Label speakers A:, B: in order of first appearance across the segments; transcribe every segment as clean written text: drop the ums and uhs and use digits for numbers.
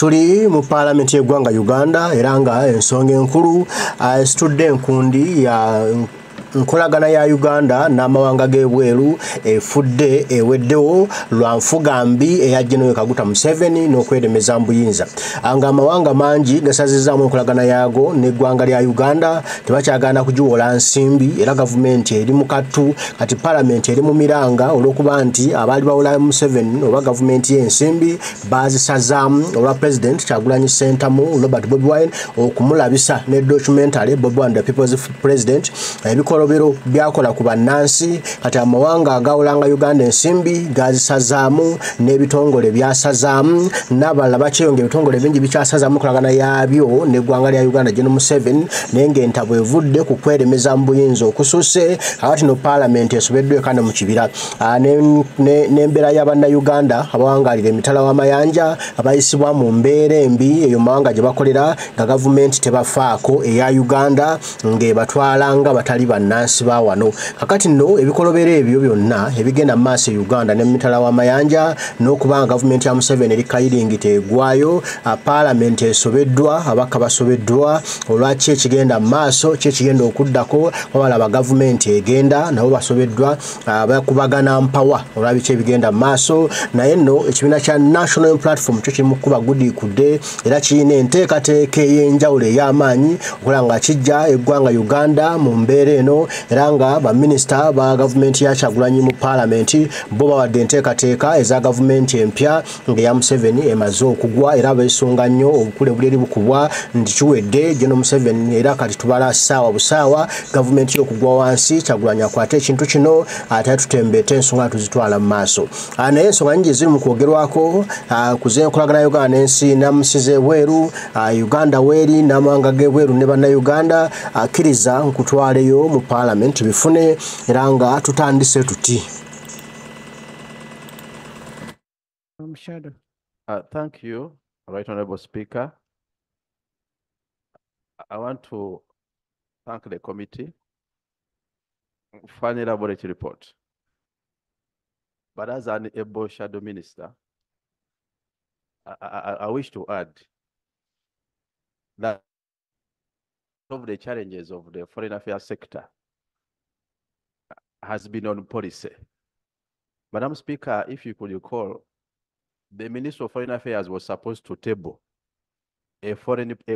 A: Tuli mu Parliament y'eggwanga Uganda era nga ensonga enkulu esitudde enkundi ya Enkolagana ya Uganda Namwawanga Gebweru Ewedewo Lwa Fugabi eya General Kaguta Museveni n'okwedemeza mbuyinza. Anga amawanga mangi gasazizaamu enkolagana yago n'eggwanga lya Uganda tebakyagaana kugiwola nsimbi era gavumenti eri mu kattu kati Parliament eri mu miranga olw'okuba nti abaali bawola Museveni oba gavumenti y'ensimbi baazisazaamu olwa President Kyagulanyi Ssentamu Robert Bobi Wine okumulabisa ne documentary Bobi Wine the People's President ebikolo biro byakola ku bannansi kati amawanga agawolanga Uganda ensimbi gazisazaamu n'ebitongole byasazaamu n'abalala bakyeyonga ebitongole bingi bikyasazaamu enkolagana yaabyo n'eggwanga lya Uganda General Museveni naye ng'entabo evudde ku kwedemeza mu buyinza okususe kakati no Parliament esobeddwa ekanda mu kibira n'embeera y'abannayuganda abawangaalira emitala w'amayanja abayisibwa mu mbeera embi eyo mawanga gye bakolera nga gavumenti tebafaako eya Uganda ng'ebatwalanga batali bannansi ba wano kakati nno ebikolobera ebyo byonna ebigenda mu maaso e Uganda ne mitala w'amayanja n'okubanga gavumenti ya Museveni eri kayiringite egwayo Parliament esobeddwa abaka basobeddwa olwaki ekigenda mu maaso kyekigenda okuddako wabala gavumenti egenda nabo basobeddwa bakubagana mpawa olwabiki ebigenda mu maaso naye nno ekibiina kya National Platform kyo kiri mu kuba gudikudde era kirina enteekateeka ey'enjawulo ey'amaanyi okulaba nga kijja eggwanga Uganda mu mbeera eno era nga baminisita ba gavumenti ya Kyagulanyi mu Parliament bo bawadde enteekateeka eza gavumenti empya ng'eya Museveni emaze okugwa era beesunga nnyo obukule buli bukubwa nti kiwedde General Museveni era kati tubala ssaawa busaawa gavumenti y'okugwa wansi Kyagulanyi akwate ekintu kino ate tutembeete ensonga tuzitwala mu maaso naye ensonga nyingi ziri mu kwogerwako ku z'enkolagana ya Uganda n'ensi namusize ebweru Uganda weeri Namwawanga Gebweru ne bannayuganda akkiriza nkutwaleyo mu Parliament bifune era nga tutandise tuti.
B: Thank you, Right Honorable Speaker. I want to thank the committee for an elaborate report. But as an able shadow minister, I wish to add that of the challenges of the foreign affairs sector has been on policy. Madam Speaker, if you could recall, the Minister of Foreign Affairs was supposed to table a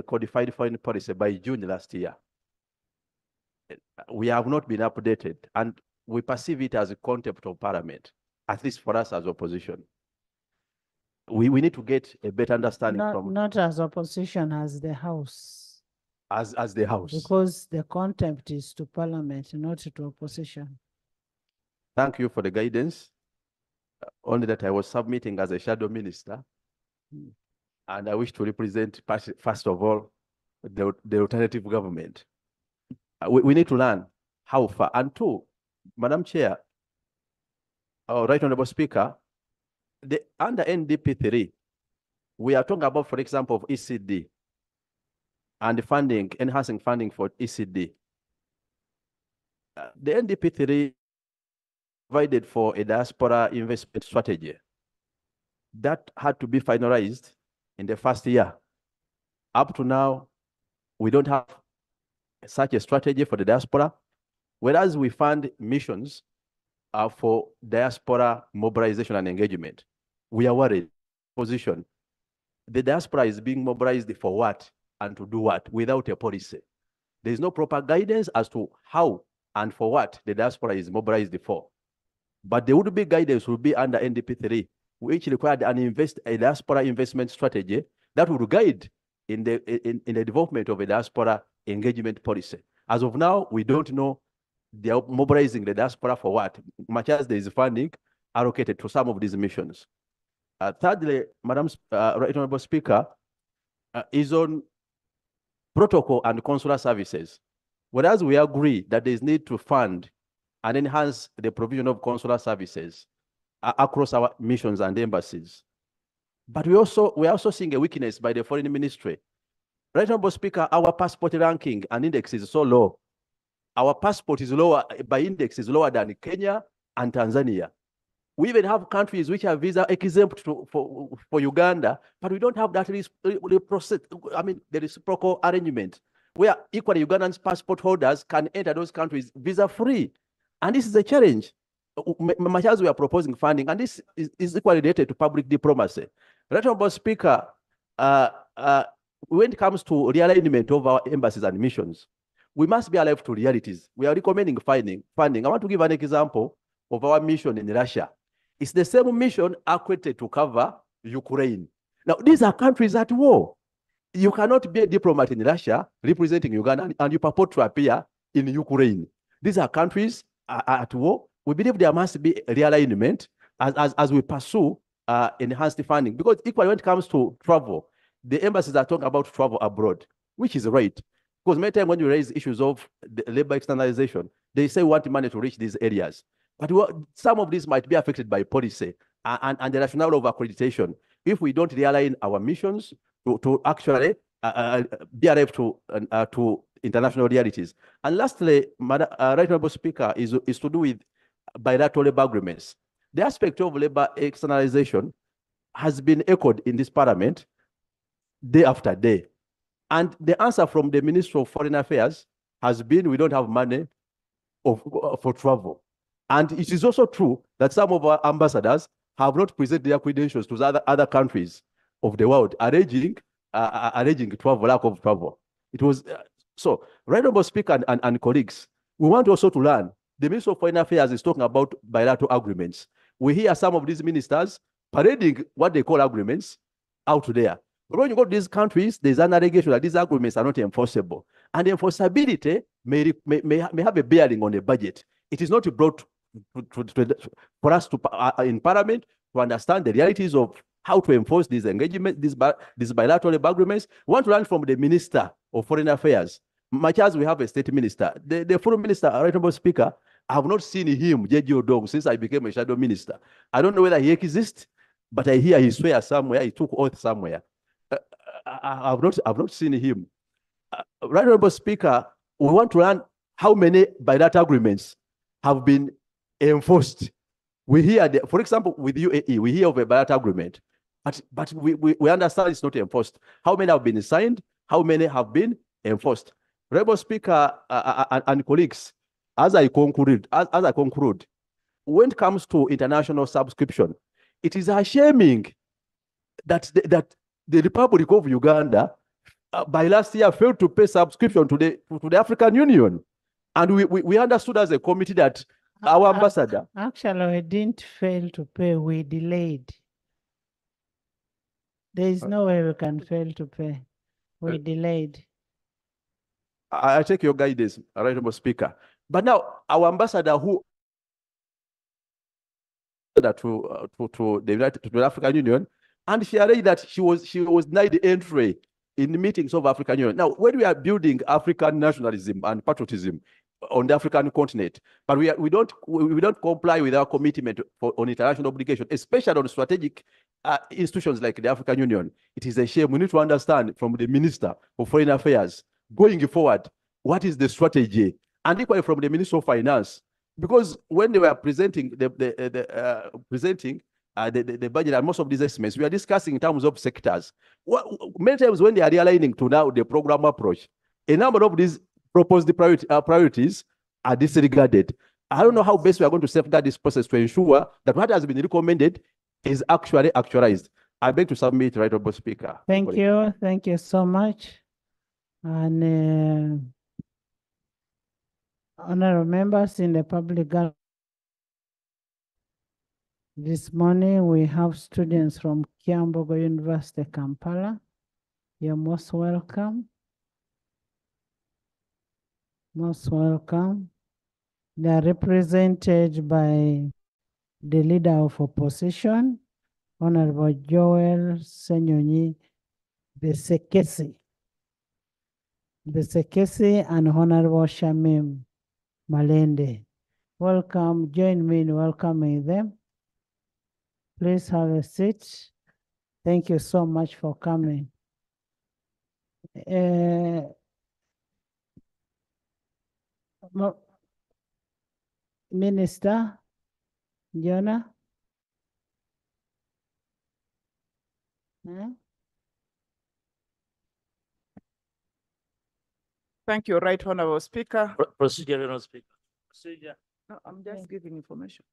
B: codified foreign policy by June last year. We have not been updated, and we perceive it as a contempt of Parliament, at least for us as opposition. We need to get a better understanding
C: not as opposition, as the House.
B: As the House.
C: Because the contempt is to Parliament, not to opposition.
B: Thank you for the guidance. Only that I was submitting as a shadow minister. And I wish to represent, first of all, the alternative government. We need to learn how far. And two, Madam Chair, Right Honorable Speaker, under NDP 3, we are talking about, for example, of ECD and funding, enhancing funding for ECD. The NDP 3 provided for a diaspora investment strategy that had to be finalized in the first year. Up to now, we don't have such a strategy for the diaspora, whereas we fund missions for diaspora mobilization and engagement. We are worried. Position. The diaspora is being mobilized for what and to do what without a policy. There is no proper guidance as to how and for what the diaspora is mobilized for. But there would be guidance will be under NDP 3, which required a diaspora investment strategy that would guide in the development of a diaspora engagement policy. As of now, we don't know they are mobilizing the diaspora for what, much as there is funding allocated to some of these missions. Thirdly, Madam Right Honorable Speaker, is on protocol and consular services. Whereas we agree that there is need to fund and enhance the provision of consular services across our missions and embassies. But we are also seeing a weakness by the Foreign Ministry. Right Honorable Speaker, our passport ranking and index is so low. Our passport is lower, by index is lower than Kenya and Tanzania. We even have countries which are visa exempt for Uganda, but we don't have that process. I mean, the reciprocal arrangement where equally Ugandan passport holders can enter those countries visa free. And this is a challenge. Much as we are proposing funding, and this is equally related to public diplomacy. Right, Honorable Speaker, when it comes to realignment of our embassies and missions, we must be alive to realities. We are recommending funding. I want to give an example of our mission in Russia. It's the same mission accredited to cover Ukraine. Now, these are countries at war. You cannot be a diplomat in Russia representing Uganda and you purport to appear in Ukraine. These are countries at war. We believe there must be a realignment as we pursue enhanced funding. Because equally when it comes to travel, the embassies are talking about travel abroad, which is right. Because many times when you raise issues of the labor externalization, they say we want money to reach these areas. But some of these might be affected by policy and the rationale of accreditation. If we don't realign our missions to actually be alive to international realities. And lastly, Right Honorable Speaker, is to do with bilateral labor agreements. The aspect of labor externalization has been echoed in this parliament day after day. And the answer from the Minister of Foreign Affairs has been, we don't have money for travel. And it is also true that some of our ambassadors have not presented their credentials to other countries of the world, alleging travel, lack of travel. It was, so, Right Honorable Speaker and colleagues, we want also to learn. The Minister of Foreign Affairs is talking about bilateral agreements. We hear some of these ministers parading what they call agreements out there. But when you go to these countries, there's an allegation that these agreements are not enforceable. And the enforceability may have a bearing on the budget. It is not brought for us to in Parliament to understand the realities of how to enforce these engagements, these bilateral agreements. We want to learn from the Minister of Foreign Affairs. Much as we have a state minister, the foreign minister, Right Honorable Speaker, I have not seen him, J.G. Odong, since I became a shadow minister. I don't know whether he exists, but I hear he swear somewhere, he took oath somewhere. I've not seen him. Right Honorable Speaker, we want to learn how many bilateral agreements have been enforced. We hear, for example, with UAE, we hear of a bilateral agreement, but we understand it's not enforced. How many have been signed? How many have been enforced? Honorable Speaker and colleagues, as I conclude, when it comes to international subscription, it is shaming that the Republic of Uganda by last year failed to pay subscription to the African Union. And we understood as a committee that our ambassador...
C: Actually, we didn't fail to pay, we delayed. There is no way we can fail to pay. We delayed.
B: I take your guidance, Right Honorable Speaker. But now, our ambassador who to the African Union, and she alleged that she was denied entry in the meetings of African Union. Now, when we are building African nationalism and patriotism on the African continent, but we don't comply with our commitment on international obligation, especially on strategic institutions like the African Union, it is a shame. We need to understand from the Minister of Foreign Affairs going forward, what is the strategy? And equally from the Minister of Finance, because when they were presenting the budget and most of these estimates, we are discussing in terms of sectors. Many times when they are realigning to now the program approach, a number of these proposed priorities are disregarded. I don't know how best we are going to safeguard this process to ensure that what has been recommended is actually actualized. I beg to submit, Right Honorable Speaker.
C: Thank you. Thank you so much. And honorable members in the public gallery, this morning we have students from Kyambogo University, Kampala. You're most welcome. Most welcome. They are represented by the leader of opposition, Honorable Joel Ssenyonyi Besekesi and Honorable Shamim Malende. Welcome. Join me in welcoming them. Please have a seat. Thank you so much for coming. Minister Jonah. Hmm?
D: Thank you, Right Honorable Speaker.
E: Procedure, Honorable Speaker. Procedure.
D: No, I'm just giving information.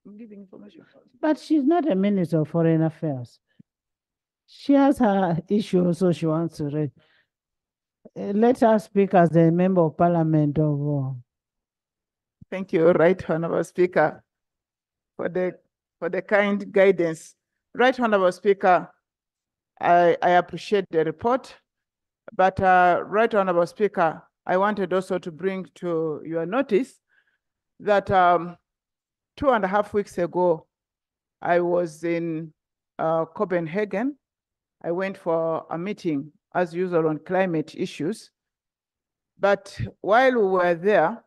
D: I'm giving information.
C: But she's not a Minister of Foreign Affairs. She has her issue, so she wants to raise. Let her speak as a member of Parliament of.
D: Thank you, Right Honorable Speaker, for the kind guidance. Right Honorable Speaker, I appreciate the report, but Right Honorable Speaker, I wanted also to bring to your notice that 2.5 weeks ago, I was in Copenhagen. I went for a meeting, as usual, on climate issues. But while we were there,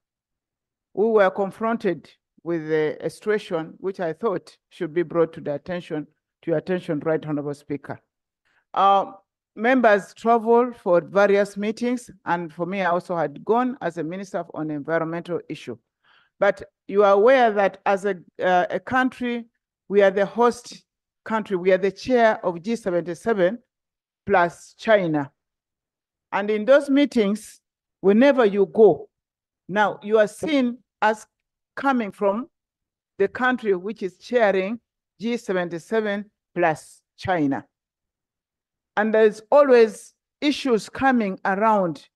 D: we were confronted with a situation which I thought should be brought to your attention, Right Honorable Speaker. Members traveled for various meetings, and for me, I also had gone as a minister on environmental issue. But you are aware that as a country, we are the host country. We are the chair of G77 plus China. And in those meetings, whenever you go, now you are seen as coming from the country which is chairing G77 plus China. And there's always issues coming around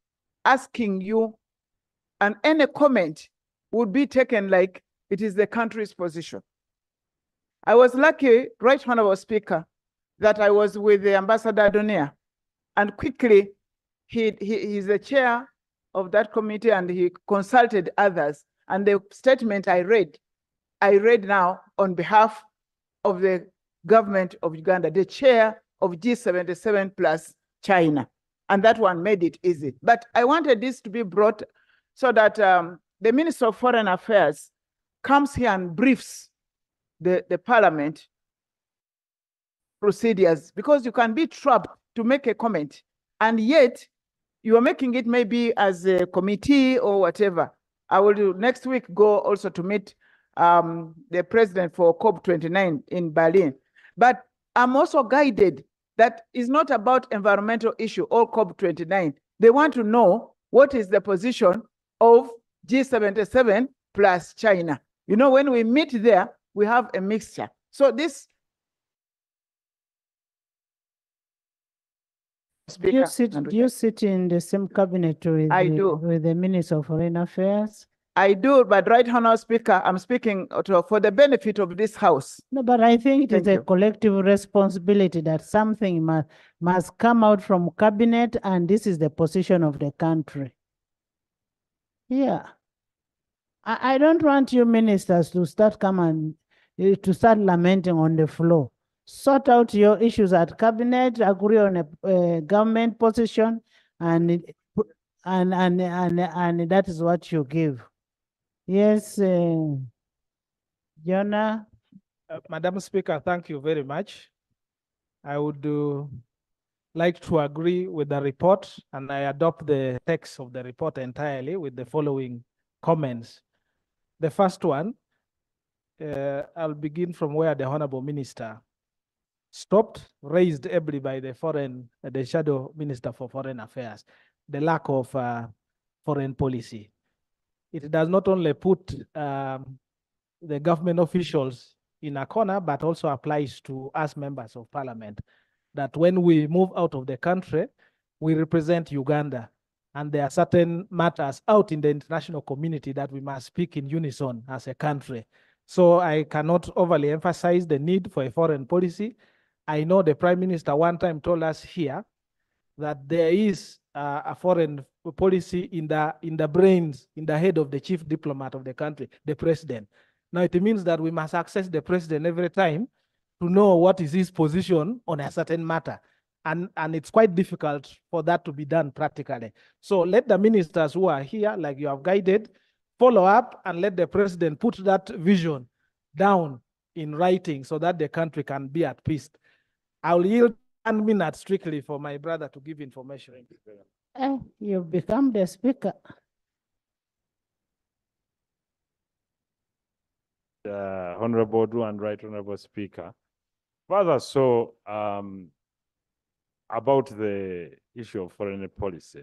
D: asking you, and any comment would be taken like it is the country's position. I was lucky, Right Honorable Speaker, that I was with the Ambassador Donia, and quickly he's the chair of that committee, and he consulted others. And the statement I read now on behalf of the government of Uganda, the chair of G77 plus China. And that one made it easy. But I wanted this to be brought so that the Minister of Foreign Affairs comes here and briefs the Parliament procedures, because you can be trapped to make a comment, and yet you are making it maybe as a committee or whatever. I will next week go also to meet the president for COP29 in Berlin. But I'm also guided that is not about environmental issue or COP29. They want to know what is the position of G77 plus China. You know, when we meet there, we have a mixture. So this Speaker,
C: Do you sit in the same cabinet with with the Minister of Foreign Affairs?
D: I do, but Right Honourable Speaker, I'm speaking for the benefit of this House.
C: No, but I think it is a collective responsibility that something must come out from cabinet, and this is the position of the country. Yeah. I don't want you ministers to start lamenting on the floor. Sort out your issues at cabinet, agree on a government position, and that is what you give. Yes, Jonah.
F: Madam Speaker, thank you very much. I would like to agree with the report, and I adopt the text of the report entirely with the following comments. The first one, I'll begin from where the Honorable Minister stopped, raised ably by the Shadow Minister for Foreign Affairs, the lack of foreign policy. It does not only put the government officials in a corner, but also applies to us members of Parliament, that when we move out of the country, we represent Uganda. And there are certain matters out in the international community that we must speak in unison as a country. So I cannot overly emphasize the need for a foreign policy. I know the Prime Minister one time told us here that there is a foreign policy in the brains, in the head of the chief diplomat of the country, the president. Now it means that we must access the president every time to know what is his position on a certain matter. And it's quite difficult for that to be done practically. So let the ministers who are here, like you have guided, follow up and let the president put that vision down in writing so that the country can be at peace. I will yield 1 minute strictly for my brother to give information.
C: You've become the speaker.
G: Honorable Drew and Right Honorable Speaker, Further, so about the issue of foreign policy,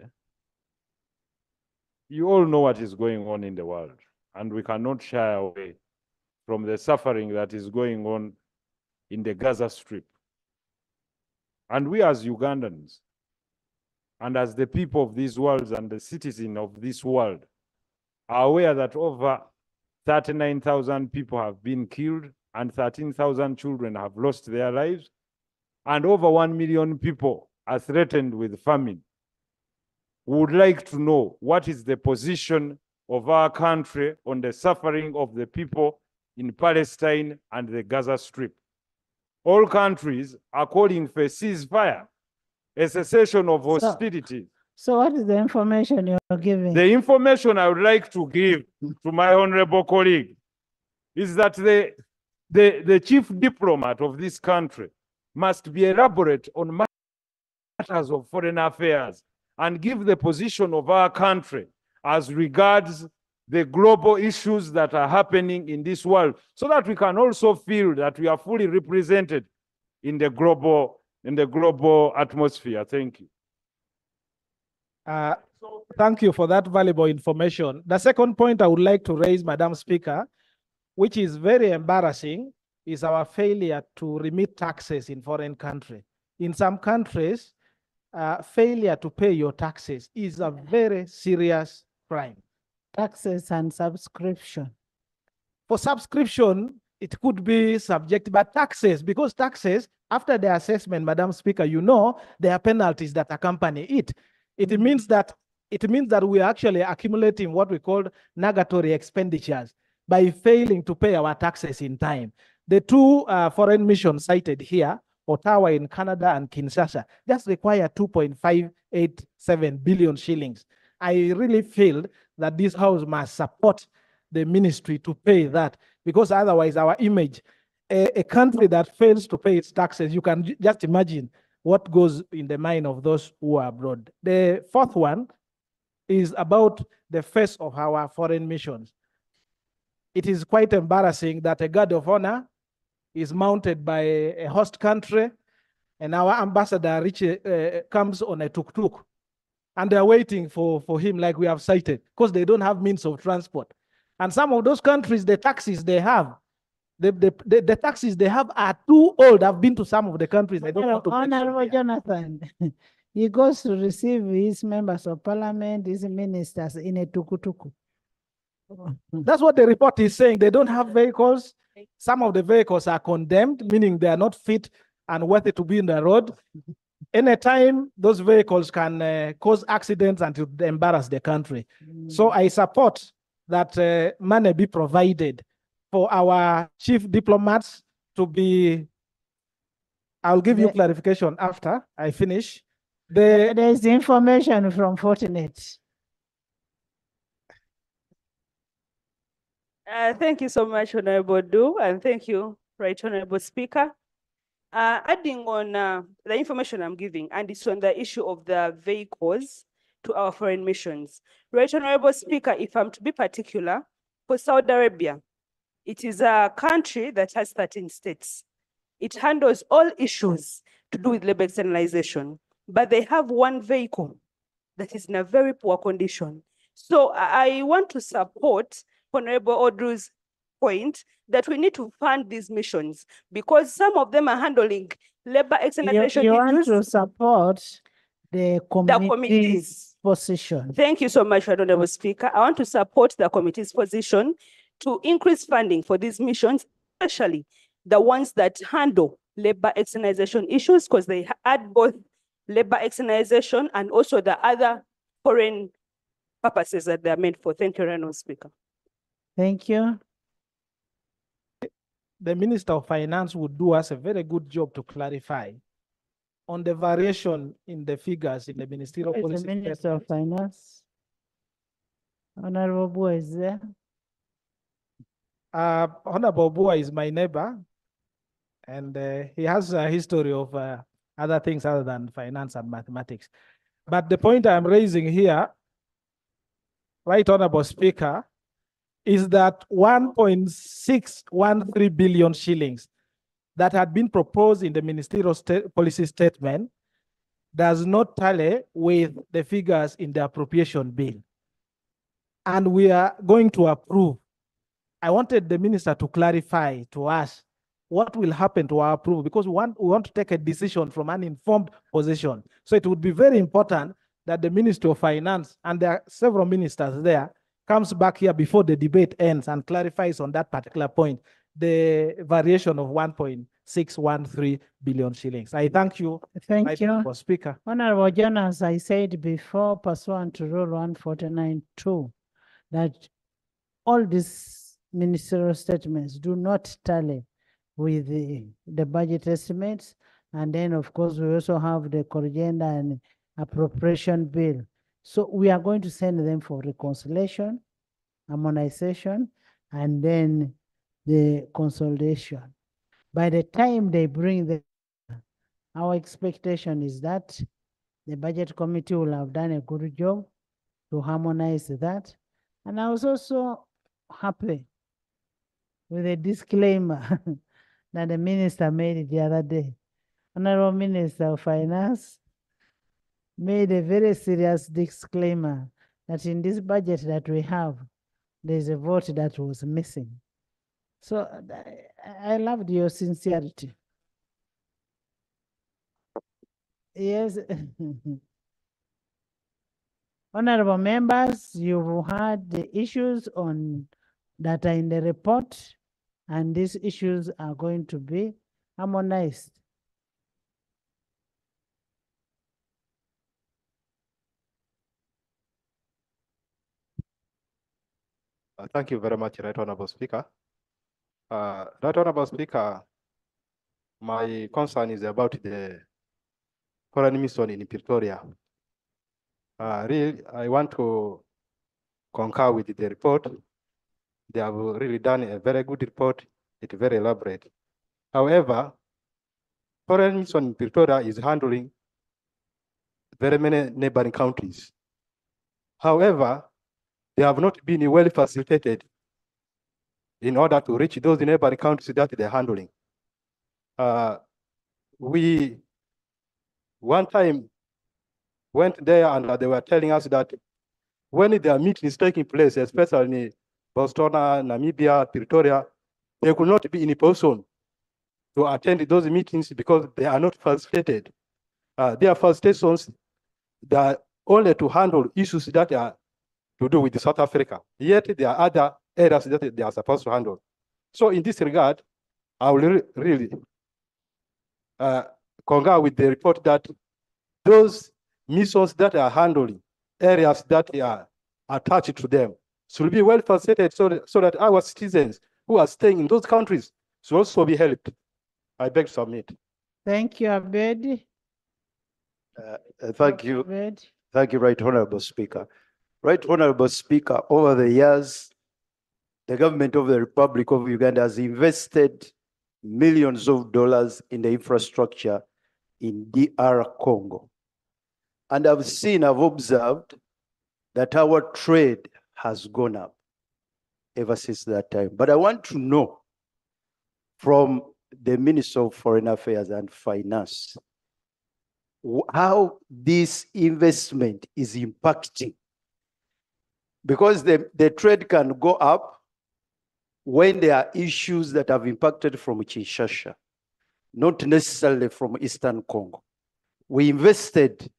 G: you all know what is going on in the world, and we cannot shy away from the suffering that is going on in the Gaza Strip. And we as Ugandans, and as the people of this world and the citizens of this world, are aware that over 39,000 people have been killed and 13,000 children have lost their lives, and over 1 million people are threatened with famine. We would like to know what is the position of our country on the suffering of the people in Palestine and the Gaza Strip. All countries are calling for a ceasefire, a cessation of hostilities.
C: So what is the information you're giving?
G: The information I would like to give to my honorable colleague is that the chief diplomat of this country must be elaborate on matters of foreign affairs and give the position of our country as regards the global issues that are happening in this world, so that we can also feel that we are fully represented in the global atmosphere. Thank you.
F: Thank you for that valuable information. The second point I would like to raise, Madam Speaker, which is very embarrassing, is our failure to remit taxes in foreign countries. In some countries, failure to pay your taxes is a very serious crime.
C: Taxes and subscription.
F: For subscription, it could be subject, but taxes, because taxes, after the assessment, Madam Speaker, you know, there are penalties that accompany it. It means that we are actually accumulating what we call nugatory expenditures by failing to pay our taxes in time. The two foreign missions cited here, Ottawa in Canada and Kinshasa, just require 2.587 billion shillings. I really feel that this house must support the ministry to pay that, because otherwise our image, a country that fails to pay its taxes, you can just imagine what goes in the mind of those who are abroad. The fourth one is about the face of our foreign missions. It is quite embarrassing that a guard of honor is mounted by a host country, and our ambassador comes on a tuk-tuk, and they're waiting for him, like we have cited, because they don't have means of transport. And some of those countries, the taxis they have, the taxis they have are too old. I've been to some of the countries. I don't want to
C: Honorable Jonathan, he goes to receive his members of parliament, his ministers in a tukutuku.
F: That's what the report is saying. They don't have vehicles. Some of the vehicles are condemned, meaning they are not fit and worthy to be in the road. Anytime those vehicles can cause accidents and to embarrass the country. So I support that money be provided for our chief diplomats to be, I'll give you clarification after I finish.
C: There's information from Fortinet.
H: Thank you so much, Honorable Du, and thank you, Right Honorable Speaker. Adding on the information I'm giving, and it's on the issue of the vehicles to our foreign missions. Right Honorable Speaker, if I'm to be particular, for Saudi Arabia, it is a country that has 13 states. It handles all issues to do with labor externalization, but they have one vehicle that is in a very poor condition. So I want to support Honorable Odru's point that we need to fund these missions, because some of them are handling labor externalization.
C: You want to support the committee's position.
H: Thank you so much, Honorable Speaker. I want to support the committee's position to increase funding for these missions, especially the ones that handle labor externalization issues, because they add both labor externalization and also the other foreign purposes that they're meant for. Thank you, Honorable Speaker.
C: Thank you.
F: The Minister of Finance would do us a very good job to clarify on the variation in the figures in the ministerial policy.
C: The Minister of Finance, Honorable Bua is there.
F: Honorable Bua is my neighbor, and he has a history of other things other than finance and mathematics. But the point I'm raising here, Right Honorable Speaker, is that 1.613 billion shillings that had been proposed in the ministerial policy statement does not tally with the figures in the appropriation bill. And we are going to approve. I wanted the minister to clarify to us what will happen to our approval, because we want to take a decision from an informed position. So it would be very important that the Ministry of Finance, and there are several ministers there, comes back here before the debate ends and clarifies on that particular point, the variation of 1.613 billion shillings. I thank you.
C: Thank you.
F: For Speaker.
C: Honorable John, as I said before, pursuant to Rule 149(2), that all these ministerial statements do not tally with the budget estimates. And then, of course, we also have the corrigenda and appropriation bill. So we are going to send them for reconciliation, harmonization, and then the consolidation. By the time they bring them, our expectation is that the budget committee will have done a good job to harmonize that. And I was also happy with a disclaimer that the minister made the other day. Honorable Minister of Finance made a very serious disclaimer that in this budget that we have, there's a vote that was missing. So I loved your sincerity. Yes. Honorable members, you've had the issues on that are in the report, and these issues are going to be harmonized.
I: Thank you very much, Right Honorable Speaker. Right Honorable Speaker, my concern is about the foreign mission in Pretoria. Really, I want to concur with the report. They have really done a very good report. It's very elaborate. However, foreign mission in Pretoria is handling very many neighboring countries. However, they have not been well facilitated in order to reach those neighboring countries that they're handling. We one time went there and they were telling us that when their meeting is taking place, especially in Botswana, Namibia, Pretoria, they could not be in person to attend those meetings because they are not facilitated. Their facilitations, they are only to handle issues that are to do with South Africa. Yet there are other areas that they are supposed to handle. So in this regard, I will really concur with the report that those missions that are handling areas that are attached to them should be well facilitated so that our citizens who are staying in those countries should also be helped. I beg to submit.
C: Thank you, Abed.
J: Thank you.
C: Abed.
J: Thank you, Right Honorable Speaker. Right Honorable Speaker, over the years, the government of the Republic of Uganda has invested millions of dollars in the infrastructure in DR Congo. And I've observed that our trade has gone up ever since that time. But I want to know from the Minister of Foreign Affairs and Finance how this investment is impacting. Because the trade can go up when there are issues that have impacted from Kinshasa, not necessarily from Eastern Congo. We invested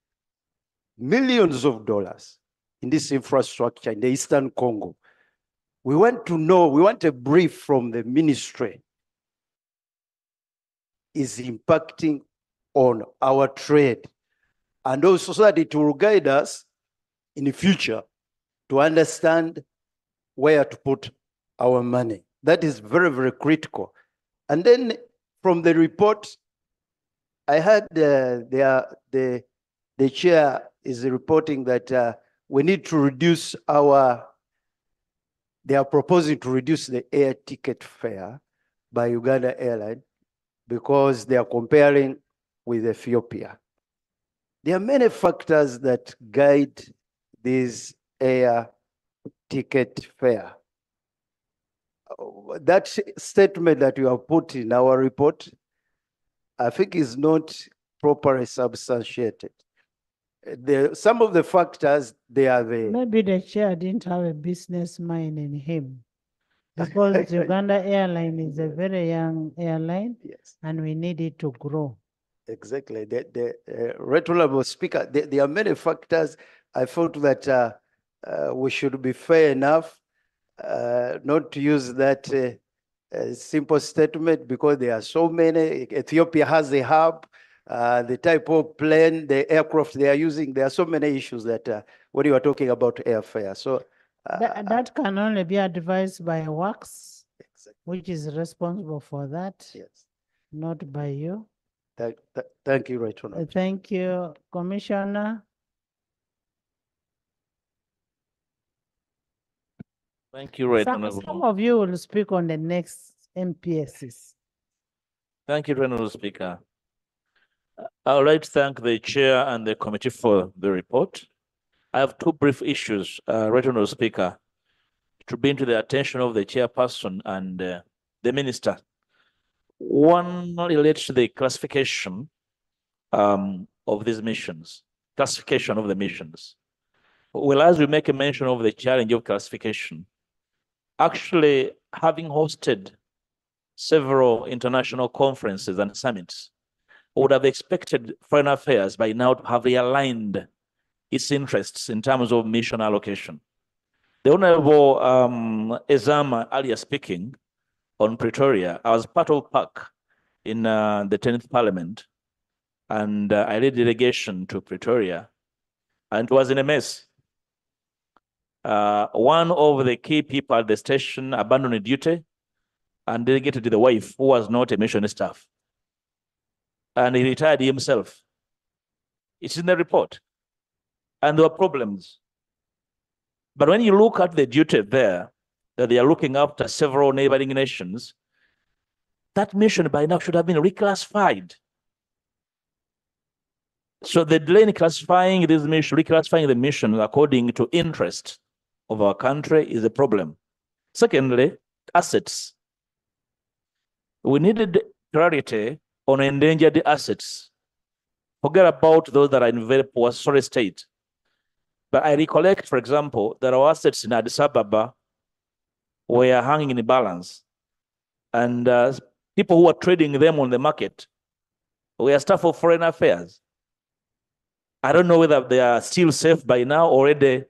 J: millions of dollars in this infrastructure in the Eastern Congo. We want to know, we want a brief from the ministry is impacting on our trade, and also so that it will guide us in the future to understand where to put our money. That is very, very critical. And then from the report, I heard the chair is reporting that we need to reduce they are proposing to reduce the air ticket fare by Uganda Airlines because they are comparing with Ethiopia. There are many factors that guide this air ticket fare. That statement that you have put in our report I think is not properly substantiated. Some of the factors, they are there.
C: Maybe the chair didn't have a business mind in him. Because Uganda Airline is a very young airline,
J: Yes,
C: and we need it to grow.
J: exactly. Right Honorable Speaker, there are many factors. I thought that we should be fair enough not to use that simple statement, because there are so many. Ethiopia has a hub, the type of plane, the aircraft they are using. There are so many issues that when you are talking about airfare. So
C: That can only be advised by Works,
J: exactly.
C: which is responsible for that,
J: Yes.
C: not by you.
J: Thank you, Right Honorable.
C: Thank you, Commissioner.
E: Thank you, Right
C: Some
E: Honorable.
C: of you will speak on the next MPSs.
E: Thank you, Honorable Speaker. I would like to thank the chair and the committee for the report. I have two brief issues, Right Honorable Speaker, to bring to the attention of the chairperson and the minister. One relates to the classification of these missions, classification of the missions. Well, as we make a mention of the challenge of classification, actually having hosted several international conferences and summits, I would have expected Foreign Affairs by now to have realigned its interests in terms of mission allocation. The Honorable Ezama earlier speaking on Pretoria, I was part of PAC in the 10th Parliament, and I led a delegation to Pretoria, and it was in a mess. One of the key people at the station abandoned duty and delegated to the wife, who was not a mission staff. And he retired himself. It's in the report. And there were problems. But when you look at the duty there, that they are looking after several neighboring nations, that mission by now should have been reclassified. So the delay in classifying this mission, reclassifying the mission according to interest of our country is a problem. Secondly, assets. We needed clarity on endangered assets. Forget about those that are in very poor state. But I recollect, for example, that our assets in Addis Ababa were hanging in balance. And people who were trading them on the market were staff of Foreign Affairs. I don't know whether they are still safe by now, already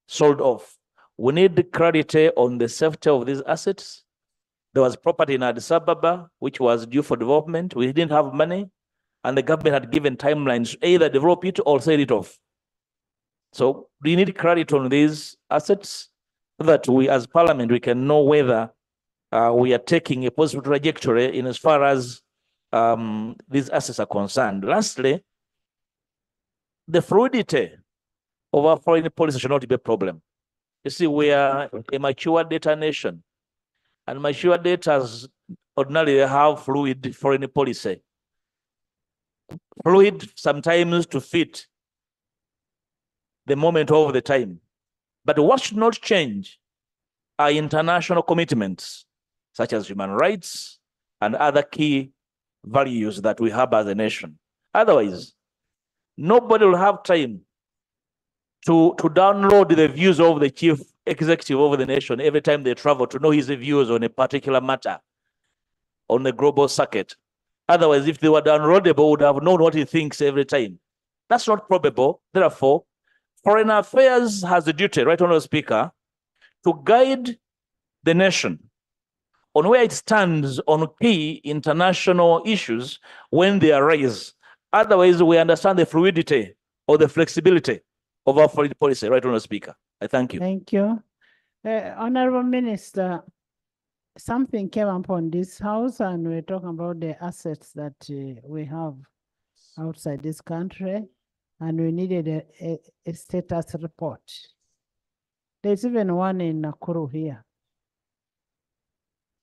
E: sold off. We need clarity on the safety of these assets. There was property in Addis Ababa, which was due for development. We didn't have money, and the government had given timelines to either develop it or sell it off. So we need clarity on these assets so that we, as Parliament, we can know whether we are taking a positive trajectory in as far as these assets are concerned. Lastly, the fluidity of our foreign policy should not be a problem. You see, we are a mature data nation, and mature data ordinarily have fluid foreign policy. Fluid sometimes to fit the moment of the time. But what should not change are international commitments, such as human rights and other key values that we have as a nation. Otherwise, nobody will have time to download the views of the chief executive of the nation every time they travel to know his views on a particular matter on the global circuit. Otherwise, if they were downloadable, would have known what he thinks every time. That's not probable. Therefore, Foreign Affairs has a duty, Right Honourable Speaker, to guide the nation on where it stands on key international issues when they arise. Otherwise, we understand the fluidity or the flexibility of our foreign policy, Right Honourable Speaker. I thank you.
C: Thank you. Honourable Minister, something came up on this house, and we're talking about the assets that we have outside this country, and we needed a status report. There's even one in Nakuru here.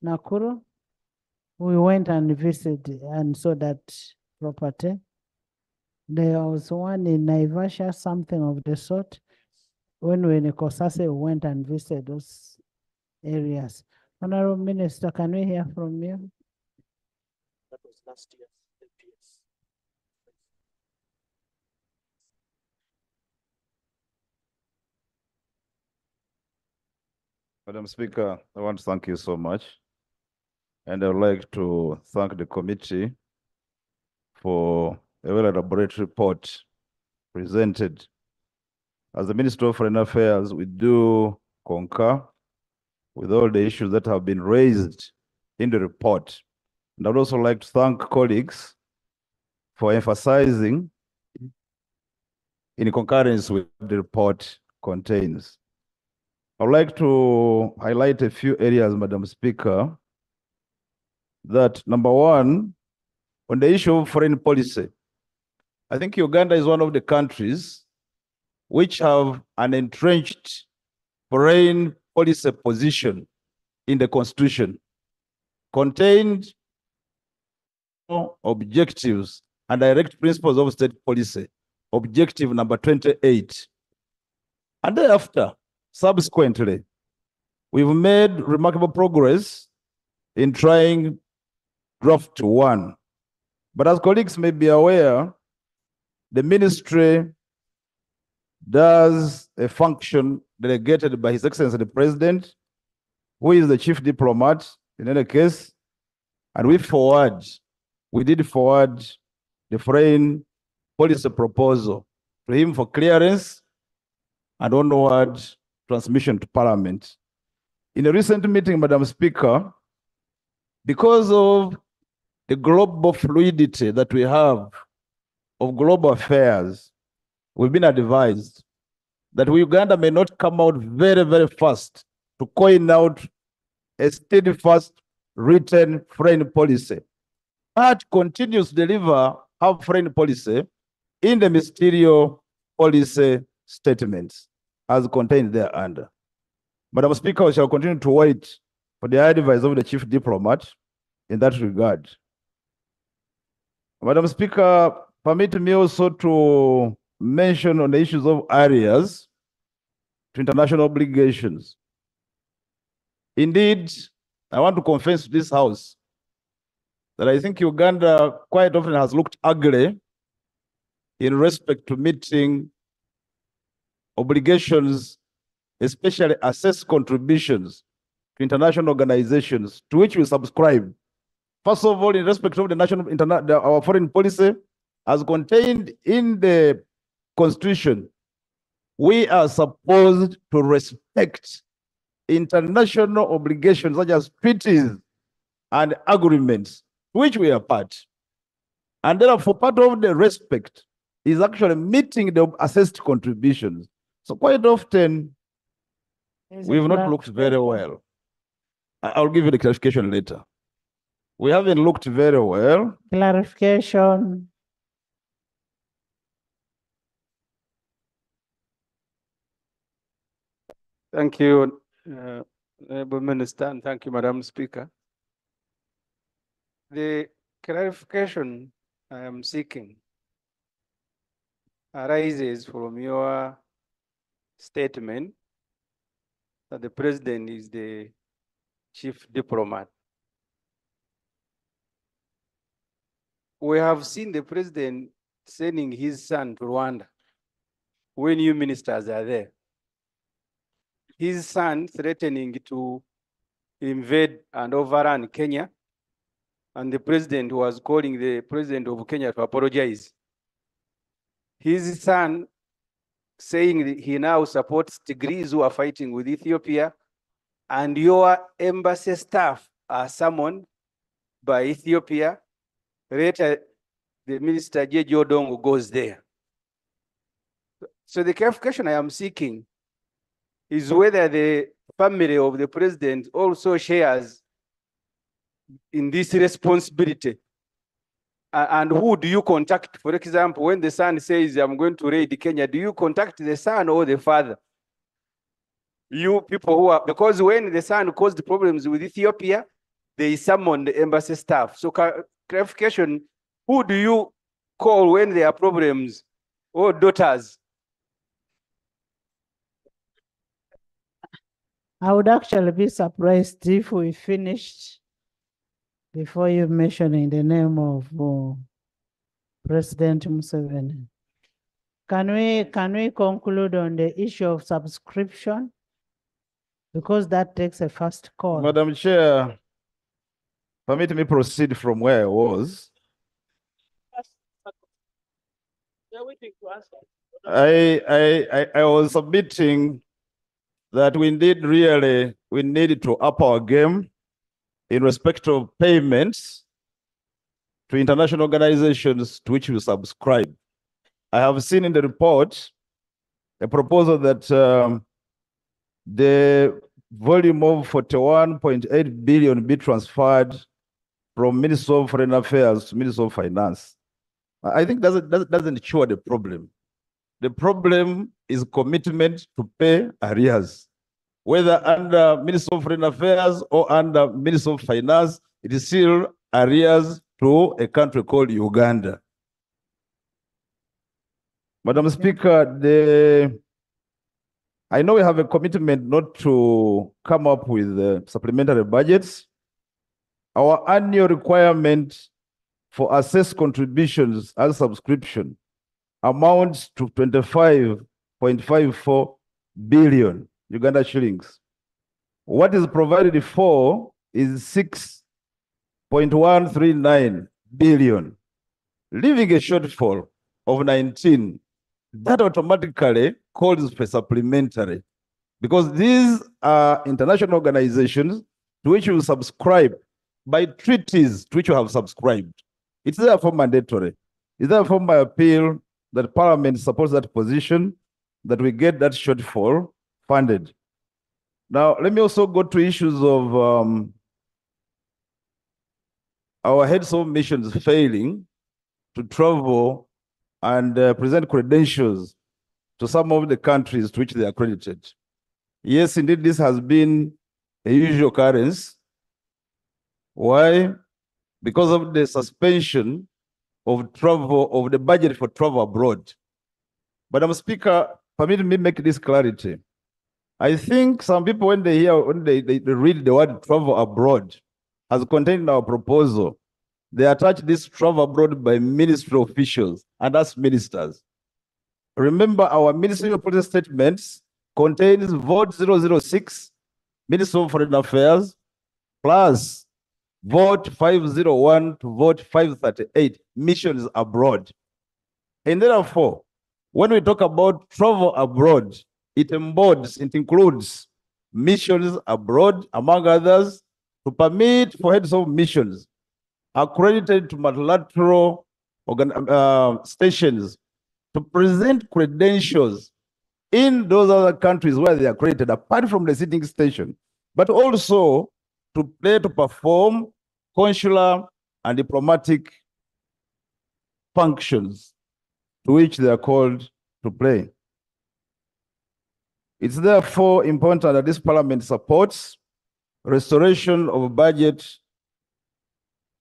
C: Nakuru, we went and visited and saw that property. There was one in Naivasha, something of the sort. When we in Kosase, we went and visited those areas. Honorable Minister, can we hear from you?
E: That was last year.
B: Madam Speaker, I want to thank you so much. And I would like to thank the committee for a well-elaborated report presented. As the Minister of Foreign Affairs, we do concur with all the issues that have been raised in the report. And I would also like to thank colleagues for emphasizing in concurrence with what the report contains. I would like to highlight a few areas, Madam Speaker, that number one, on the issue of foreign policy, I think Uganda is one of the countries which have an entrenched foreign policy position in the Constitution, contained objectives and direct principles of state policy, objective number 28. And thereafter, subsequently, we've made remarkable progress in trying draft 1. But as colleagues may be aware, the ministry does a function delegated by His Excellency the President, who is the chief diplomat in any case, and we did forward the foreign policy proposal to him for clearance and onward transmission to Parliament. In a recent meeting, Madam Speaker, because of the global fluidity that we have of global affairs, we've been advised that Uganda may not come out very, very fast to coin out a steadfast written foreign policy, but continues to deliver our foreign policy in the ministerial policy statements as contained thereunder. Madam Speaker, we shall continue to wait for the advice of the chief diplomat in that regard. Madam Speaker, permit me also to mention on the issues of areas to international obligations. Indeed, I want to confess to this House that I think Uganda quite often has looked ugly in respect to meeting obligations, especially assessed contributions to international organizations to which we subscribe. First of all, in respect of the our foreign policy, as contained in the Constitution, we are supposed to respect international obligations such as treaties and agreements to which we are part. And therefore, part of the respect is actually meeting the assessed contributions. So quite often, we've not looked very well. I'll give you the clarification later. We haven't looked very well.
C: Clarification.
K: Thank you, Honourable Minister, and thank you, Madam Speaker. The clarification I am seeking arises from your statement that the President is the chief diplomat. We have seen the President sending his son to Rwanda when new ministers are there. His son threatening to invade and overrun Kenya, and the President was calling the President of Kenya to apologize. His son saying that he now supports Tigris who are fighting with Ethiopia, and your embassy staff are summoned by Ethiopia. Later, the Minister J.J. Odongo goes there. So the clarification I am seeking is whether the family of the President also shares in this responsibility. And who do you contact? For example, when the son says, I'm going to raid Kenya, do you contact the son or the father? You people who are, because when the son caused problems with Ethiopia, they summoned the embassy staff. So clarification, who do you call when there are problems, or daughters?
C: I would actually be surprised if we finished before you mentioning the name of President Museveni. Can we conclude on the issue of subscription? because that takes a first call.
L: Madam Chair, permit me proceed from where I was. I was submitting that we need to up our game in respect of payments to international organizations to which we subscribe. I have seen in the report a proposal that the volume of 41.8 billion be transferred from Ministry of Foreign Affairs to Ministry of Finance. I think doesn't cure the problem. The problem is commitment to pay arrears. Whether under Ministry of Foreign Affairs or under Ministry of Finance, it is still arrears to a country called Uganda. Madam Speaker, I know we have a commitment not to come up with supplementary budgets. Our annual requirement for assessed contributions as subscription amounts to 25.54 billion Uganda shillings. What is provided for is 6.139 billion, leaving a shortfall of 19. That automatically calls for supplementary, because these are international organizations to which you subscribe by treaties to which you have subscribed. It's therefore mandatory. It's therefore my appeal that Parliament supports that position, that we get that shortfall funded. Now, let me also go to issues of our heads of missions failing to travel and present credentials to some of the countries to which they are accredited. Yes, indeed, this has been a usual occurrence. Why? Because of the suspension of travel, of the budget for travel abroad. But Madam Speaker, permit me make this clarity. I think some people, when they read the word travel abroad as contained in our proposal, they attach this travel abroad by ministry officials and us ministers. Remember, our ministerial policy statements contains vote 006, Ministry of Foreign Affairs, plus vote 501 to vote 538, missions abroad. And therefore, when we talk about travel abroad, it includes missions abroad, among others, to permit for heads of missions accredited to multilateral stations to present credentials in those other countries where they are accredited, apart from the sitting station, but also to perform consular and diplomatic functions to which they are called to play. It's therefore important that this Parliament supports restoration of a budget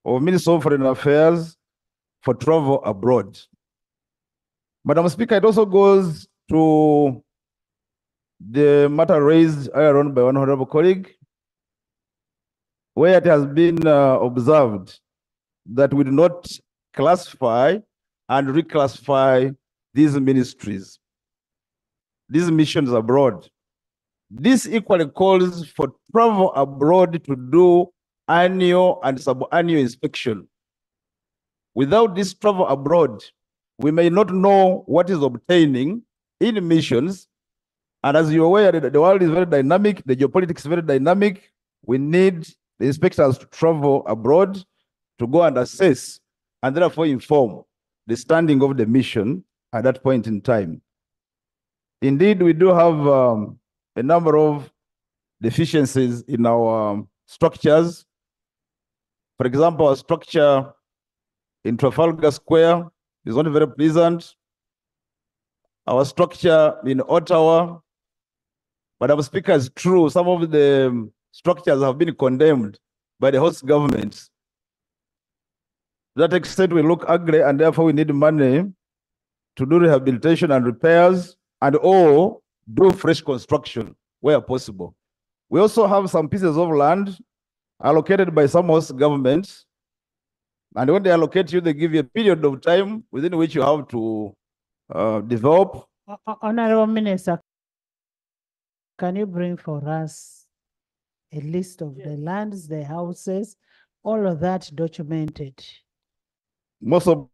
L: of Ministry of Foreign Affairs for travel abroad. Madam Speaker, it also goes to the matter raised earlier on by one honorable colleague, where it has been observed that we do not classify and reclassify these ministries, these missions abroad. This equally calls for travel abroad to do annual and sub-annual inspection. Without this travel abroad, we may not know what is obtaining in missions. And as you're aware, the world is very dynamic, the geopolitics is very dynamic. We need the inspectors to travel abroad to go and assess and therefore inform the standing of the mission at that point in time. Indeed, we do have a number of deficiencies in our structures. For example, our structure in Trafalgar Square is not very pleasant. Our structure in Ottawa, Madam Speaker, is true. Some of the structures have been condemned by the host governments. To that extent, we look ugly, and therefore we need money to do rehabilitation and repairs and or do fresh construction where possible. We also have some pieces of land allocated by some host governments. And when they allocate you, they give you a period of time within which you have to develop.
C: Honorable Minister, can you bring for us a list of the lands, the houses, all of that documented.
L: Most of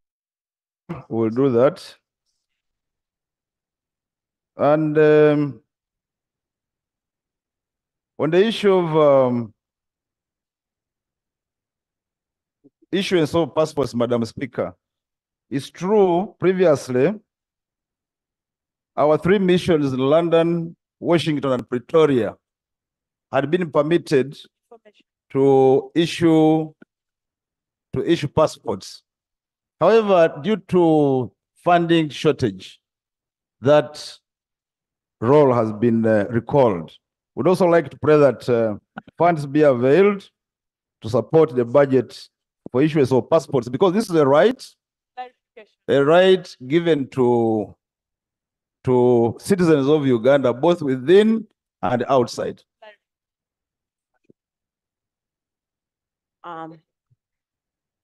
L: will do that. And on the issue of issuance of passports, Madam Speaker, it's true previously our 3 missions in London, Washington, and Pretoria had been permitted to issue passports. However, due to funding shortage, that role has been recalled. We'd also like to pray that funds be availed to support the budget for issuance of passports, because this is a right given to citizens of Uganda, both within and outside.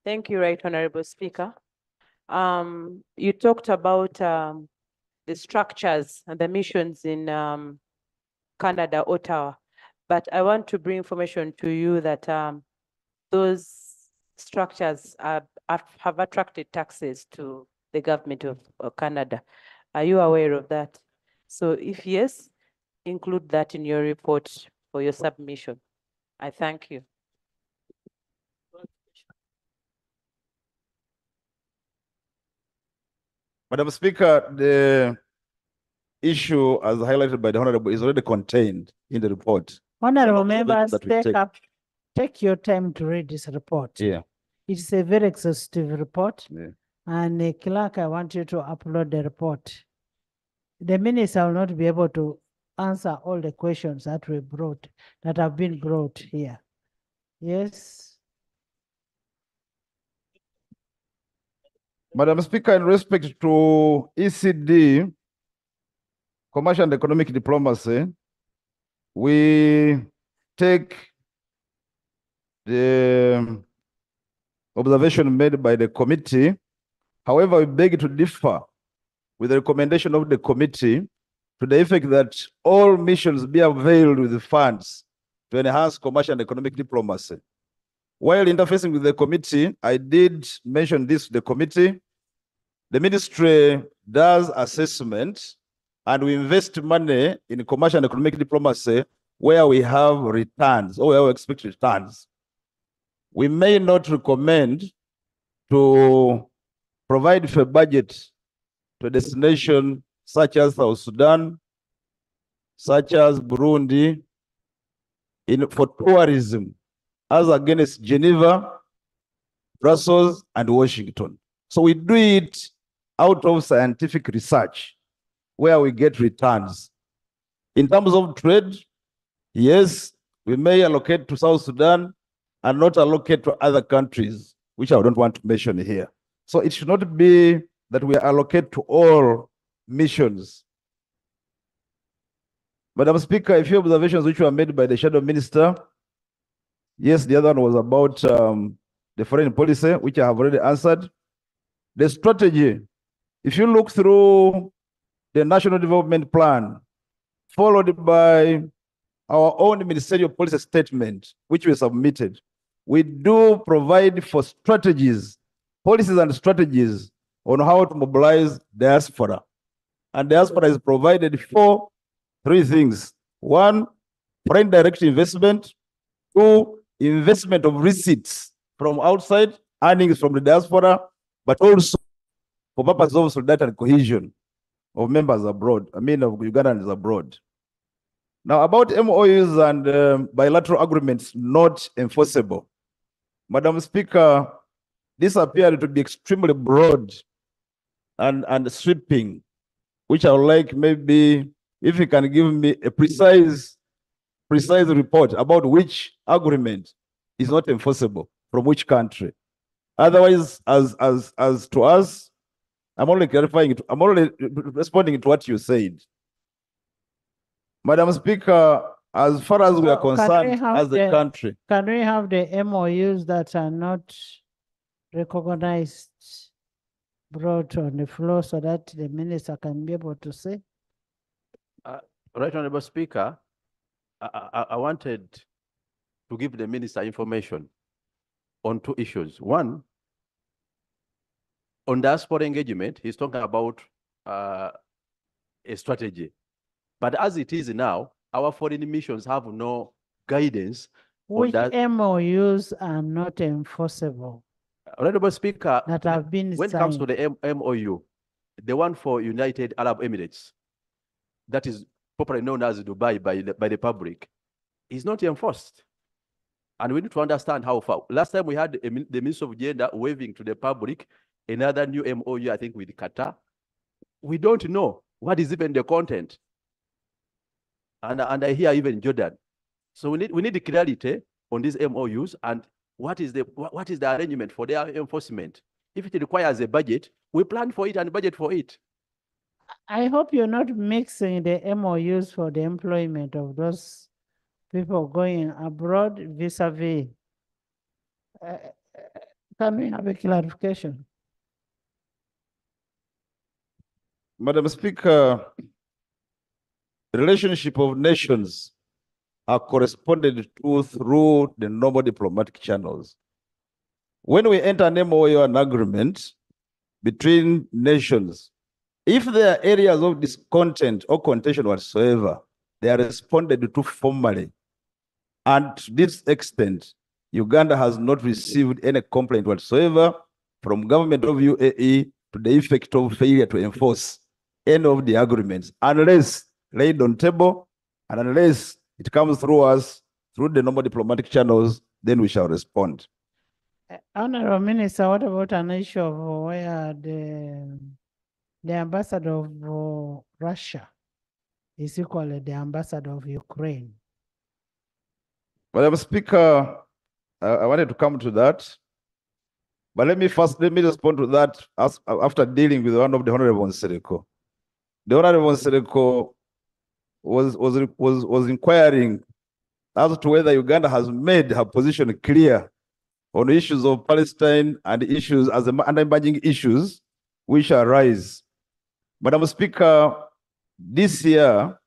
M: Thank you, Right Honorable Speaker. You talked about the structures and the missions in Canada, Ottawa, but I want to bring information to you that those structures have attracted taxes to the government of Canada. Are you aware of that? So if yes, include that in your report for your submission. I thank you.
L: Madam Speaker, the issue as highlighted by the Honorable is already contained in the report.
C: Honorable members,
L: that
C: take your time to read this report.
L: Yeah.
C: It's a very exhaustive report.
L: Yeah.
C: And clerk, I want you to upload the report. The minister will not be able to answer all the questions that have been brought here. Yes.
L: Madam Speaker, in respect to ECD, commercial and economic diplomacy, we take the observation made by the committee. However, we beg to differ with the recommendation of the committee to the effect that all missions be availed with the funds to enhance commercial and economic diplomacy. While interfacing with the committee, I did mention this to the committee. The ministry does assessment and we invest money in commercial and economic diplomacy where we have returns or where we expect returns. We may not recommend to provide for budget to a destination such as South Sudan, such as Burundi, for tourism, as against Geneva, Brussels, and Washington. So we do it out of scientific research where we get returns. In terms of trade, yes, we may allocate to South Sudan and not allocate to other countries, which I don't want to mention here. So it should not be that we allocate to all missions. Madam Speaker, a few observations which were made by the Shadow Minister. Yes, the other one was about the foreign policy, which I have already answered. The strategy, if you look through the National Development Plan, followed by our own ministerial policy statement, which we submitted, we do provide for strategies, policies and strategies on how to mobilize diaspora. And diaspora is provided for 3 things. 1, foreign direct investment. 2, investment of receipts from outside, earnings from the diaspora, but also for purposes of solidarity and cohesion of members abroad, of Ugandans abroad. Now, about MOUs and bilateral agreements not enforceable. Madam Speaker, this appeared to be extremely broad and sweeping, which I would like maybe if you can give me a precise report about which agreement is not enforceable from which country. Otherwise, as to us, I'm only clarifying it. I'm only responding to what you said. Madam Speaker, as far as we are concerned as a country.
C: Can we have the MOUs that are not recognized brought on the floor so that the minister can be able to say?
B: Right Honorable Speaker, I wanted to give the minister information on two issues. One, on diaspora engagement, he's talking about a strategy. But as it is now, our foreign missions have no guidance.
C: Which MOUs are not enforceable?
B: Honorable Speaker,
C: that have been
B: when it comes to the MOU, the one for United Arab Emirates, that is popularly known as Dubai by the public, is not enforced. And we need to understand how far. Last time we had the Minister of Gender waving to the public another new MOU, I think, with Qatar. We don't know what is even the content. And I hear even Jordan. So we need clarity on these MOUs and what is the arrangement for their enforcement. If it requires a budget, we plan for it and budget for it.
C: I hope you're not mixing the MOUs for the employment of those people going abroad vis-a-vis. Can we have a clarification?
L: Madam Speaker, relationship of nations are corresponded to through the normal diplomatic channels. When we enter an MOU, an agreement between nations, if there are areas of discontent or contention whatsoever, they are responded to formally. And to this extent, Uganda has not received any complaint whatsoever from government of UAE to the effect of failure to enforce any of the agreements, unless laid on table and unless it comes through us, through the normal diplomatic channels, then we shall respond.
C: Honorable Minister, what about an issue of where the ambassador of Russia is equally the ambassador of Ukraine?
L: Madam Speaker, I wanted to come to that. But let me respond to that after dealing with one of the Honorable Nsereko. The Honorable Nsereko was inquiring as to whether Uganda has made her position clear on issues of Palestine and issues as emerging issues which arise. Madam Speaker, this year,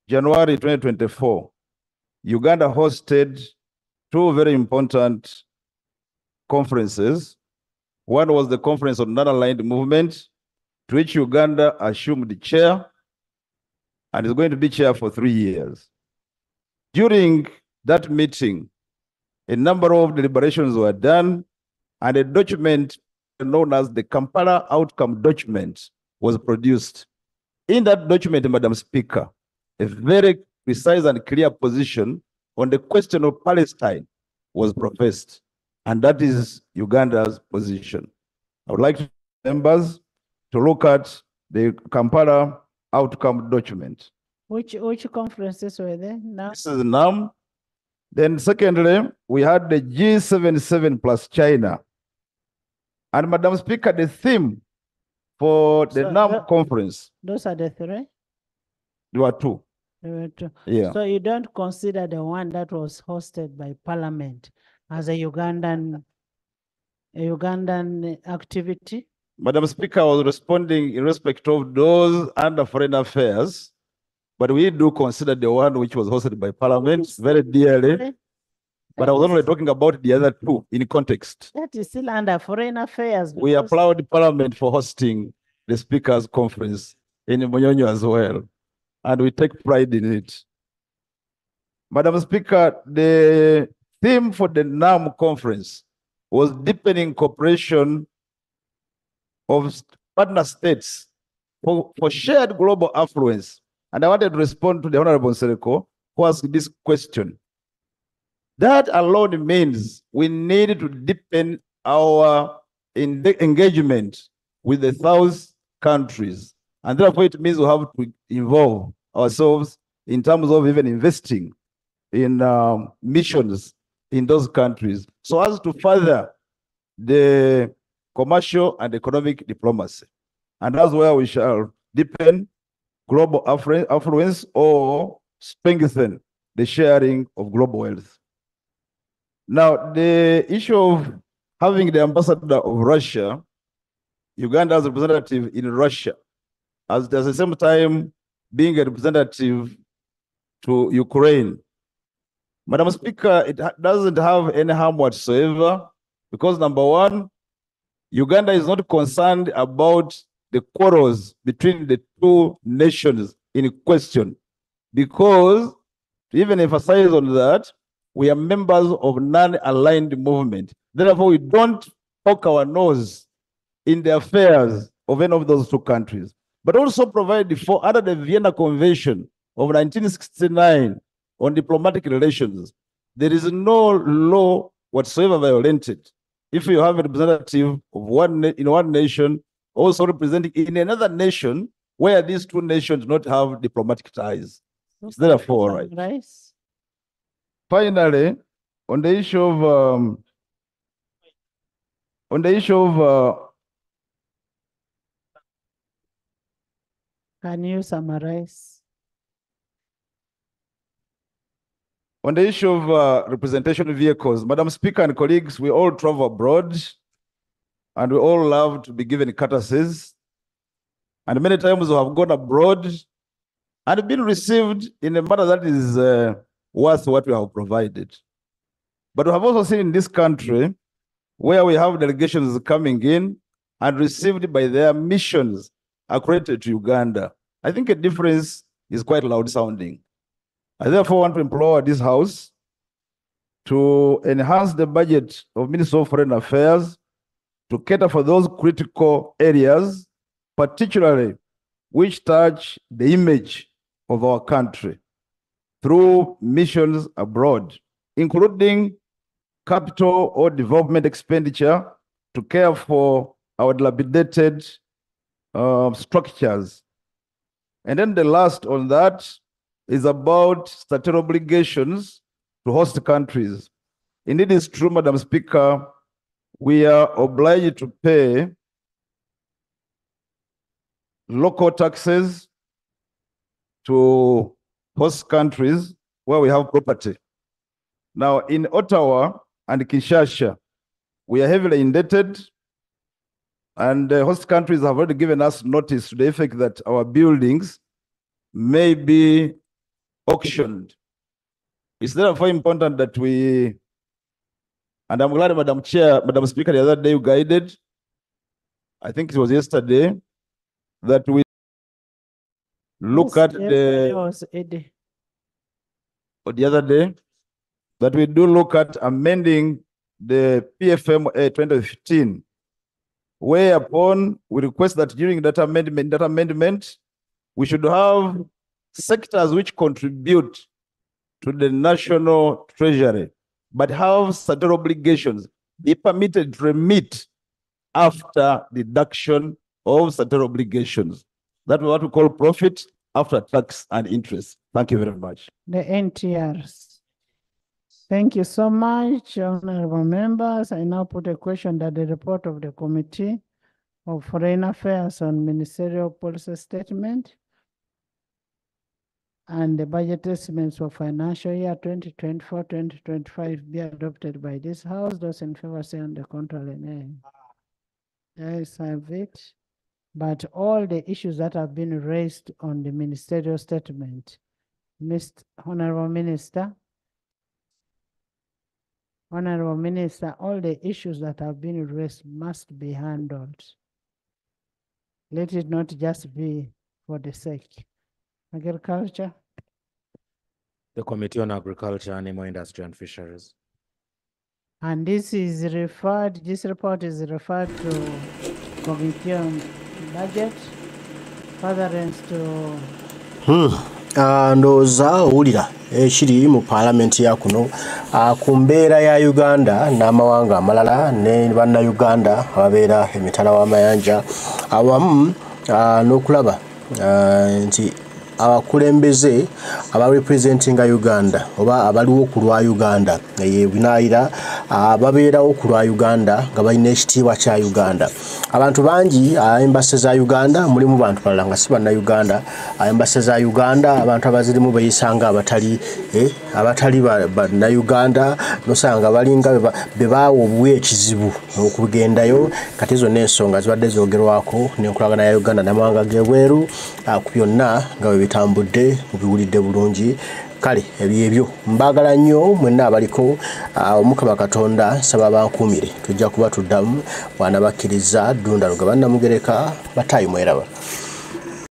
L: January 2024, Uganda hosted two very important conferences. One was the conference on non-aligned movement, to which Uganda assumed the chair and is going to be chair for 3 years. During that meeting, a number of deliberations were done and a document known as the Kampala Outcome Document was produced. In that document, Madam Speaker, a very precise and clear position on the question of Palestine was professed, and that is Uganda's position. I would like members to look at the Kampala Outcome Document.
C: Which conferences were there now?
L: This is NAM. Then secondly, we had the G77 plus China. And Madam Speaker, the theme for the NAM conference.
C: Those are the three?
L: There were two.
C: There were two.
L: Yeah.
C: So you don't consider the one that was hosted by Parliament as a Ugandan activity?
L: Madam Speaker, I was responding in respect of those under foreign affairs, but we do consider the one which was hosted by Parliament very dearly. But I was only talking about the other two in context.
C: That is still under foreign affairs.
L: We applaud Parliament for hosting the Speakers' Conference in Munyonyo as well, and we take pride in it. Madam Speaker, the theme for the NAM conference was deepening cooperation of partner states for shared global affluence. And I wanted to respond to the Honorable Nsereko, who asked this question. That alone means we need to deepen our engagement with the South countries. And therefore, it means we have to involve ourselves in terms of even investing in missions in those countries, so as to further the commercial and economic diplomacy. And that's where we shall deepen global affluence or strengthen the sharing of global wealth. Now, the issue of having the ambassador of Russia, Uganda's representative in Russia, as at the same time being a representative to Ukraine, Madam Speaker, it doesn't have any harm whatsoever because number one, Uganda is not concerned about the quarrels between the two nations in question because to even emphasize on that, we are members of non-aligned movement. Therefore, we don't poke our nose in the affairs of any of those two countries, but also provide for under the Vienna Convention of 1969 on diplomatic relations. There is no law whatsoever violated. If you have a representative of in one nation, also representing in another nation where these two nations do not have diplomatic ties. It's therefore right. Finally, on the issue of
C: can you summarize?
L: On the issue of representation vehicles, Madam Speaker and colleagues, we all travel abroad and we all love to be given courtesies. And many times we have gone abroad and been received in a manner that is worth what we have provided. But we have also seen in this country where we have delegations coming in and received by their missions accredited to Uganda. I think a difference is quite loud sounding. I therefore want to implore this House to enhance the budget of Ministry of Foreign Affairs to cater for those critical areas, particularly which touch the image of our country through missions abroad, including capital or development expenditure to care for our dilapidated structures. And then the last on that is about statutory obligations to host countries. Indeed, it's true, Madam Speaker, we are obliged to pay local taxes to host countries where we have property. Now, in Ottawa and Kinshasa, we are heavily indebted, and host countries have already given us notice to the effect that our buildings may be auctioned. It's therefore important that we, and I'm glad Madam Speaker, the other day you guided, I think it was yesterday, that we look at the other day, that we do look at amending the PFMA 2015, whereupon we request that during that amendment, we should have sectors which contribute to the national treasury, but have certain obligations be permitted to remit after deduction of certain obligations. That's what we call profit after tax and interest. Thank you very much.
C: The NTRs. Thank you so much, honorable members. I now put a question that the report of the Committee of Foreign Affairs on Ministerial Policy Statement and the budget estimates for financial year 2024-2025 be adopted by this House. Those in favor say on the contrary, nay. Yes, I have it. But all the issues that have been raised on the ministerial statement, Honorable Minister, all the issues that have been raised must be handled. Let it not just be for the sake. Agriculture.
N: The Committee on Agriculture, Animal Industry and Fisheries.
C: And this report is referred to Committee on Budget, furtherance to
A: ndowooza owulira ekiri mu paalamenti ya kuno ku mbeera ya Uganda n'amawanga amalala ne bannayuganda ababeera emitala w'amayanja awamu n'okulaba nti abakulembeze abarepresentinga Uganda oba abaliwo ku lwa Uganda binaayira ababeerawo ku lwa Uganda nga balina ekitiibwa kya Uganda. Abantu bangi embassy za Uganda mulimu bantu balala nga si bannayuganda. Embassy za Uganda abantu abazirimu bayisanga abatali bannayuganda nosanga balinga bebaawa obuwa ekizibu okugendayo. Kati zonna ensonga zibadde zoogerwako n'enkolagana ya Uganda n'amawanga g'ebweru ku byonna nga bitambudde mubiwulidde bulungi kale ebyo mbagala nnyo mwenna abaliko Omukama Katonda saba bankumire tujja kuba tuddamu bwana bakkiriza Dunda Lugaba Namugereka batayi mweraba